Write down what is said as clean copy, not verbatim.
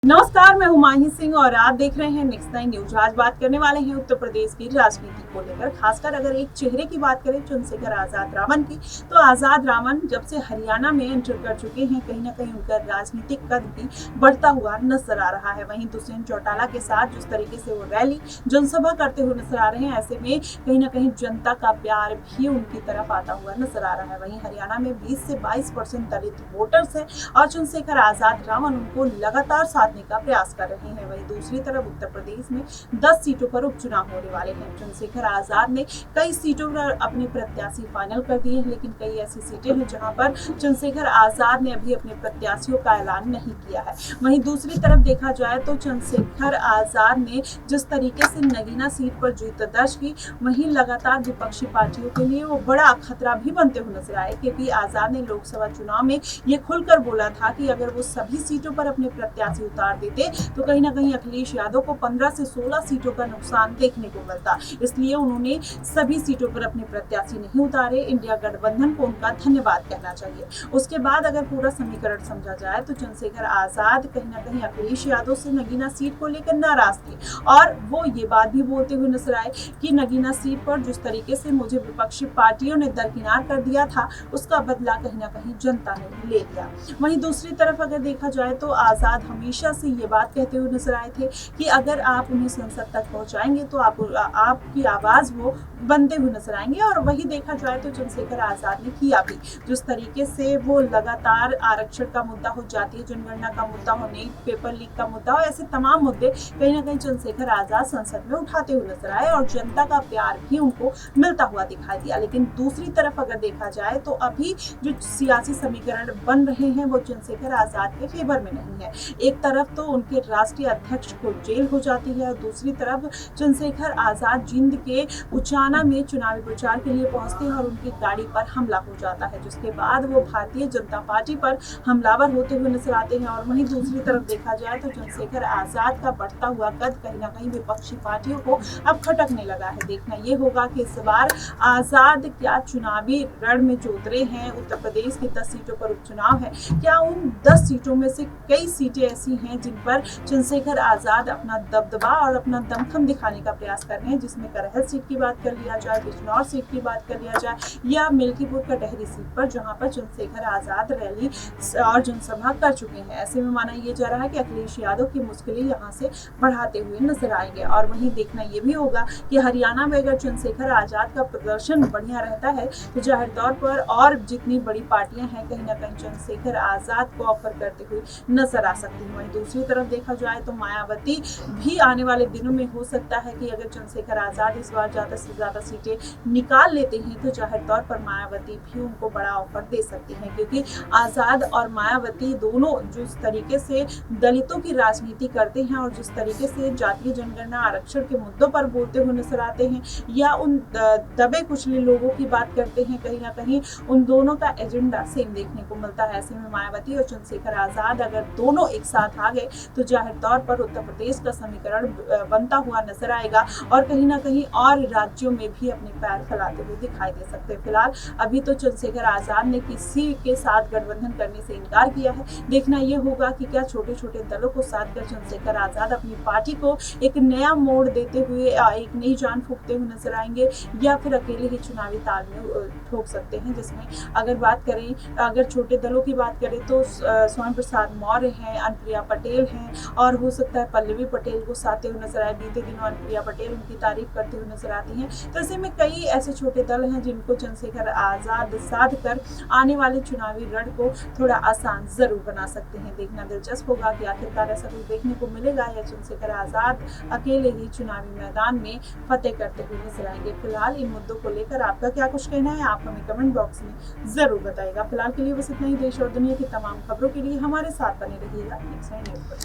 नमस्कार, मैं हुमायूं सिंह और आप देख रहे हैं नेक्स्ट 9 न्यूज। आज बात करने वाले हैं उत्तर प्रदेश की राजनीति को लेकर। खासकर अगर एक चेहरे की बात करें चंद्रशेखर आजाद रावण की, तो आजाद रावण जब से हरियाणा में एंटर कर चुके हैं, कहीं ना कहीं उनका राजनीतिक कद भी बढ़ता हुआ नजर आ रहा है। वहीं दुष्यंत चौटाला के साथ जिस तरीके से वो रैली जनसभा करते हुए नजर आ रहे हैं, ऐसे में कहीं ना कहीं जनता का प्यार भी उनकी तरफ आता हुआ नजर आ रहा है। वहीं हरियाणा में 20 से 22% दलित वोटर्स है और चंद्रशेखर आजाद रावण उनको लगातार साथ का प्रयास कर रहे हैं। वहीं दूसरी तरफ उत्तर प्रदेश में 10 सीटों पर उपचुनाव होने वाले हैं। चंद्रशेखर आजाद ने कई सीटों पर अपने प्रत्याशी फाइनल कर दिए हैं, लेकिन कई ऐसी सीटें हैं जहां पर चंद्रशेखर आजाद ने अभी अपने प्रत्याशियों का ऐलान नहीं किया है। वहीं दूसरी तरफ देखा जाए तो चंद्रशेखर आजाद ने जिस तरीके से नगीना सीट पर जीत दर्ज की, वहीं लगातार विपक्षी पार्टियों के लिए वो बड़ा खतरा भी बनते हुए नजर आए, क्योंकि आजाद ने लोकसभा चुनाव में ये खुलकर बोला था कि अगर वो सभी सीटों पर अपने प्रत्याशी उतार देते तो कहीं ना कहीं अखिलेश यादव को 15 से 16 सीटों का नुकसान देखने को मिलता। इसलिए उन्होंने सभी सीटों पर अपने प्रत्याशी नहीं उतारे। इंडिया गठबंधन को उनका धन्यवाद कहना चाहिए। उसके बाद अगर पूरा समीकरण समझा जाए तो चंद्रशेखर आजाद कहीं ना कहीं अखिलेश यादव से नगीना सीट को लेकर नाराज थे और वो ये बात भी बोलते हुए नजर आए कि नगीना सीट पर जिस तरीके से मुझे विपक्षी पार्टियों ने दरकिनार कर दिया था, उसका बदला कहीं ना कहीं जनता ने ले लिया। वहीं दूसरी तरफ अगर देखा जाए तो आजाद हमेशा से ये बात कहते हुए नजर आए थे कि अगर आप उन्हें संसद तक पहुंचाएंगे तो आपकी आवाज वो बनते हुए नजर आएंगे। और वही देखा जाए तो चंद्रशेखर आजाद ने किया भी। जिस तरीके से वो लगातार आरक्षण का मुद्दा हो, जातीय जनगणना का मुद्दा हो, नीट पेपर लीक का मुद्दा हो, ऐसे तमाम मुद्दे कहीं ना कहीं चंद्रशेखर आजाद संसद में उठाते हुए नजर आए और जनता का प्यार भी उनको मिलता हुआ दिखाई दिया। लेकिन दूसरी तरफ अगर देखा जाए तो अभी जो सियासी समीकरण बन रहे हैं वो चंद्रशेखर आजाद के फेवर में नहीं है। एक तरफ तो उनके राष्ट्रीय अध्यक्ष को जेल हो जाती है और दूसरी तरफ चंद्रशेखर आजाद जिंद के उचाना में चुनावी प्रचार के लिए पहुंचते हैं और उनकी गाड़ी पर हमला हो जाता है, जिसके बाद वो भारतीय जनता पार्टी पर हमलावर होते हुए नजर आते हैं। और वहीं दूसरी तरफ देखा जाए तो चंद्रशेखर आजाद का बढ़ता हुआ कद कहीं ना कहीं विपक्षी पार्टियों को अब खटकने लगा है। देखना ये होगा कि इस बार आजाद क्या चुनावी रण में जो उतरे हैं। उत्तर प्रदेश की 10 सीटों पर उपचुनाव है, क्या उन 10 सीटों में से कई सीटें ऐसी हैं जिन पर चंद्रशेखर आजाद अपना दबदबा और अपना दमखम दिखाने का प्रयास कर रहे हैं, जिसमें करहल सीट की बात कर लिया जाए, बिजनौर सीट की बात कर लिया जाए या मिल्कीपुर कटहरी सीट पर, जहां पर चंद्रशेखर आजाद रैली और जनसभा कर चुके हैं। ऐसे में माना यह जा रहा है कि अखिलेश यादव की मुश्किलें यहां से बढ़ाते हुए नजर आएंगे। और वहीं देखना यह भी होगा कि हरियाणा में अगर चंद्रशेखर आजाद का प्रदर्शन बढ़िया रहता है तो जाहिर तौर पर और जितनी बड़ी पार्टियां हैं कहीं ना कहीं चंद्रशेखर आजाद को ऑफर करते हुए नजर आ सकती हैं। वहीं दूसरी तरफ देखा जाए तो मायावती भी आने वाले दिनों में हो सकता है कि अगर चंद्रशेखर आजाद इस बार ज्यादा से ज्यादा सीटें निकाल लेते हैं तो जाहिर तौर पर मायावती भी उनको बड़ा ऑफर दे सकती हैं, क्योंकि आजाद और मायावती दोनों जिस तरीके से दलितों की राजनीति करते हैं और जिस तरीके से जातीय जनगणना आरक्षण के मुद्दों पर बोलते हुए नजर आते हैं या उन दबे कुचले लोगों की बात करते हैं, कहीं ना कहीं उन दोनों का एजेंडा सेम देखने को मिलता है। ऐसे में मायावती और चंद्रशेखर आजाद अगर दोनों एक साथ आ गए तो जाहिर तौर पर उत्तर प्रदेश का समीकरण बनता हुआ नजर आएगा और कहीं ना कहीं और राज्यों में भी अपने पैर फैलाते हुए दिखाई दे सकते हैं। फिलहाल अभी तो चंद्रशेखर आजाद ने किसी के साथ गठबंधन करने से इनकार किया है। देखना यह होगा कि क्या छोटे छोटे दलों को साथ कर चंद्रशेखर आजाद अपनी पार्टी को एक नया मोड़ देते हुए एक नई जान फूंकते हुए नजर आएंगे या फिर अकेले ही चुनावी ताल में ठोक सकते हैं। जिसमें अगर बात करें, अगर छोटे दलों की बात करें तो स्वयं प्रसाद मौर्य हैं, अनुप्रिया पटेल हैं और हो सकता है पल्लवी पटेल को साथे हुए नजर आए। बीते दिनों अनुप्रिया पटेल उनकी तारीफ करते हुए नजर आती हैं। तो ऐसे में कई ऐसे छोटे दल हैं जिनको चंद्रशेखर आजाद साध कर आने वाले चुनावी रण को थोड़ा आसान जरूर बना सकते हैं। देखना दिलचस्प होगा कि आखिरकार ऐसा कुछ देखने को मिलेगा या चंद्रशेखर आजाद अकेले ही चुनावी मैदान में फतेह करते हुए नजर आएंगे। फिलहाल इन मुद्दों को लेकर आपका क्या कुछ कहना है, आप हमें कमेंट बॉक्स में जरूर बताइएगा। फिलहाल के लिए बस इतना ही। देश और दुनिया की तमाम खबरों के लिए हमारे साथ बने रहिएगा नेक्स्ट 9 न्यूज पर।